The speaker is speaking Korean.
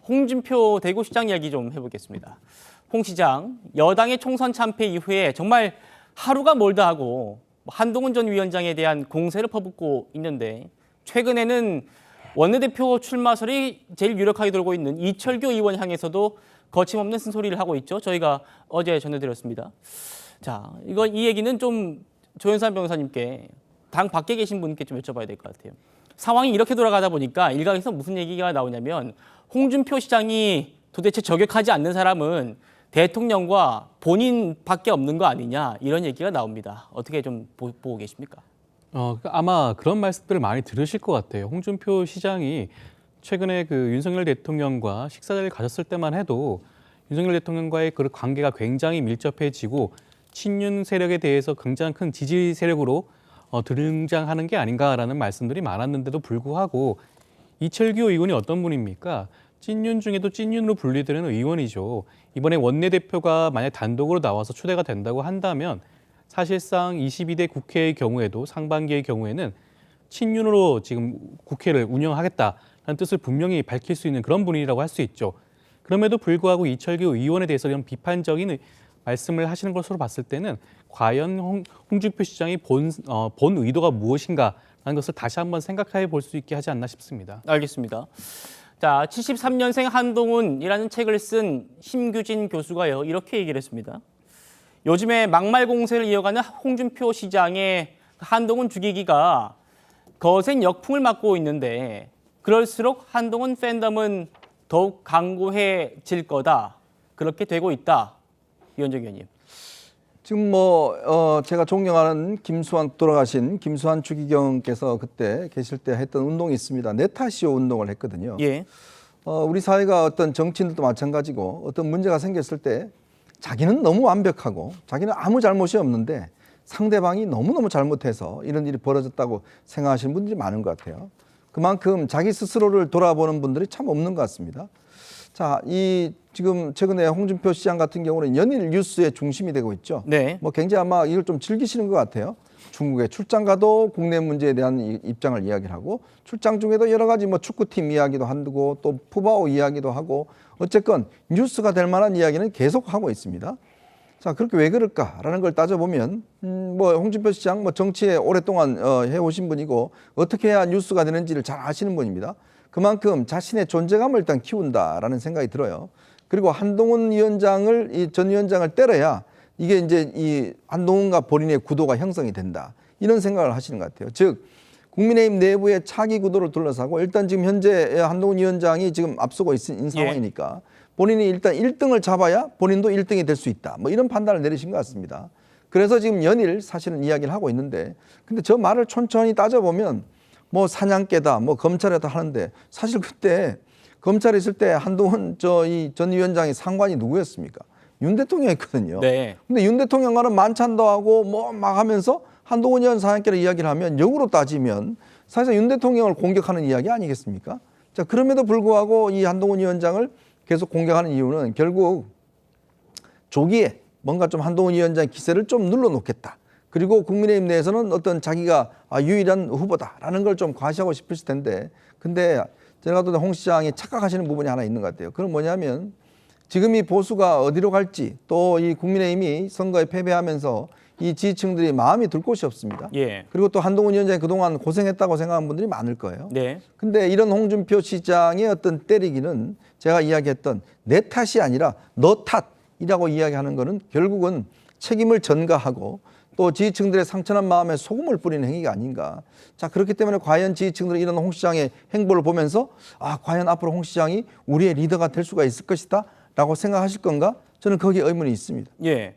홍준표 대구시장 이야기 좀 해보겠습니다. 홍 시장, 여당의 총선 참패 이후에 정말 하루가 멀다 하고 한동훈 전 위원장에 대한 공세를 퍼붓고 있는데 최근에는 원내대표 출마설이 제일 유력하게 돌고 있는 이철규 의원 향해서도 거침없는 쓴소리를 하고 있죠. 저희가 어제 전해드렸습니다. 자, 이 얘기는 좀 조현산 변호사님께 당 밖에 계신 분께 좀 여쭤봐야 될 것 같아요. 상황이 이렇게 돌아가다 보니까 일각에서 무슨 얘기가 나오냐면 홍준표 시장이 도대체 저격하지 않는 사람은 대통령과 본인밖에 없는 거 아니냐 이런 얘기가 나옵니다. 어떻게 좀 보고 계십니까? 아마 그런 말씀들을 많이 들으실 것 같아요. 홍준표 시장이 최근에 그 윤석열 대통령과 식사를 가졌을 때만 해도 윤석열 대통령과의 그 관계가 굉장히 밀접해지고 친윤 세력에 대해서 굉장히 큰 지지 세력으로 등장하는 게 아닌가라는 말씀들이 많았는데도 불구하고 이철규 의원이 어떤 분입니까? 찐윤 중에도 찐윤으로 분리되는 의원이죠. 이번에 원내대표가 만약 단독으로 나와서 초대가 된다고 한다면 사실상 22대 국회의 경우에도 상반기의 경우에는 친윤으로 지금 국회를 운영하겠다는 뜻을 분명히 밝힐 수 있는 그런 분이라고 할 수 있죠. 그럼에도 불구하고 이철규 의원에 대해서 이런 비판적인 말씀을 하시는 것으로 봤을 때는 과연 홍준표 시장이 본 의도가 무엇인가라는 것을 다시 한번 생각해 볼 수 있게 하지 않나 싶습니다. 알겠습니다. 자, 73년생 한동훈이라는 책을 쓴 심규진 교수가요, 이렇게 얘기를 했습니다. 요즘에 막말 공세를 이어가는 홍준표 시장의 한동훈 죽이기가 거센 역풍을 맞고 있는데 그럴수록 한동훈 팬덤은 더욱 강고해질 거다. 그렇게 되고 있다. 유현정 의원님. 지금 제가 존경하는 돌아가신 김수환 추기경께서 그때 계실 때 했던 운동이 있습니다. 내 탓이요 운동을 했거든요. 예. 우리 사회가 어떤 정치인들도 마찬가지고 어떤 문제가 생겼을 때 자기는 너무 완벽하고 자기는 아무 잘못이 없는데 상대방이 너무너무 잘못해서 이런 일이 벌어졌다고 생각하시는 분들이 많은 것 같아요. 그만큼 자기 스스로를 돌아보는 분들이 참 없는 것 같습니다. 자, 지금 최근에 홍준표 시장 같은 경우는 연일 뉴스의 중심이 되고 있죠. 네. 굉장히 아마 이걸 좀 즐기시는 것 같아요. 중국에 출장 가도 국내 문제에 대한 입장을 이야기를 하고 출장 중에도 여러 가지 축구팀 이야기도 하고 또 푸바오 이야기도 하고 어쨌건 뉴스가 될 만한 이야기는 계속 하고 있습니다. 자, 그렇게 왜 그럴까라는 걸 따져보면 홍준표 시장 정치에 오랫동안 해오신 분이고 어떻게 해야 뉴스가 되는지를 잘 아시는 분입니다. 그만큼 자신의 존재감을 일단 키운다라는 생각이 들어요. 그리고 한동훈 위원장을 전 위원장을 때려야 이게 이제 이 한동훈과 본인의 구도가 형성이 된다. 이런 생각을 하시는 것 같아요. 즉 국민의힘 내부의 차기 구도를 둘러싸고 일단 지금 현재 한동훈 위원장이 지금 앞서고 있는 상황이니까 본인이 일단 1등을 잡아야 본인도 1등이 될 수 있다. 이런 판단을 내리신 것 같습니다. 그래서 지금 연일 사실은 이야기를 하고 있는데 근데 저 말을 천천히 따져보면 사냥개다, 검찰이다 하는데 사실 그때 검찰에 있을 때 한동훈 전 위원장의 상관이 누구였습니까? 윤 대통령이었거든요. 네. 근데 윤 대통령과는 만찬도 하고 막 하면서 한동훈 의원 사냥개를 이야기를 하면 역으로 따지면 사실상 윤 대통령을 공격하는 이야기 아니겠습니까? 자, 그럼에도 불구하고 이 한동훈 위원장을 계속 공격하는 이유는 결국 조기에 뭔가 좀 한동훈 위원장의 기세를 좀 눌러놓겠다. 그리고 국민의힘 내에서는 어떤 자기가 유일한 후보다라는 걸 좀 과시하고 싶으실 텐데 근데 제가 또 홍 시장이 착각하시는 부분이 하나 있는 것 같아요. 그건 뭐냐면 지금 이 보수가 어디로 갈지 또 이 국민의힘이 선거에 패배하면서 이 지지층들이 마음이 들 곳이 없습니다. 예. 그리고 또 한동훈 위원장이 그동안 고생했다고 생각하는 분들이 많을 거예요. 네. 근데 이런 홍준표 시장의 어떤 때리기는 제가 이야기했던 내 탓이 아니라 너 탓이라고 이야기하는 거는 결국은 책임을 전가하고 또 지지층들의 상처난 마음에 소금을 뿌리는 행위가 아닌가. 자, 그렇기 때문에 과연 지지층들은 이런 홍 시장의 행보를 보면서 과연 앞으로 홍 시장이 우리의 리더가 될 수가 있을 것이다 라고 생각하실 건가? 저는 거기에 의문이 있습니다. 예.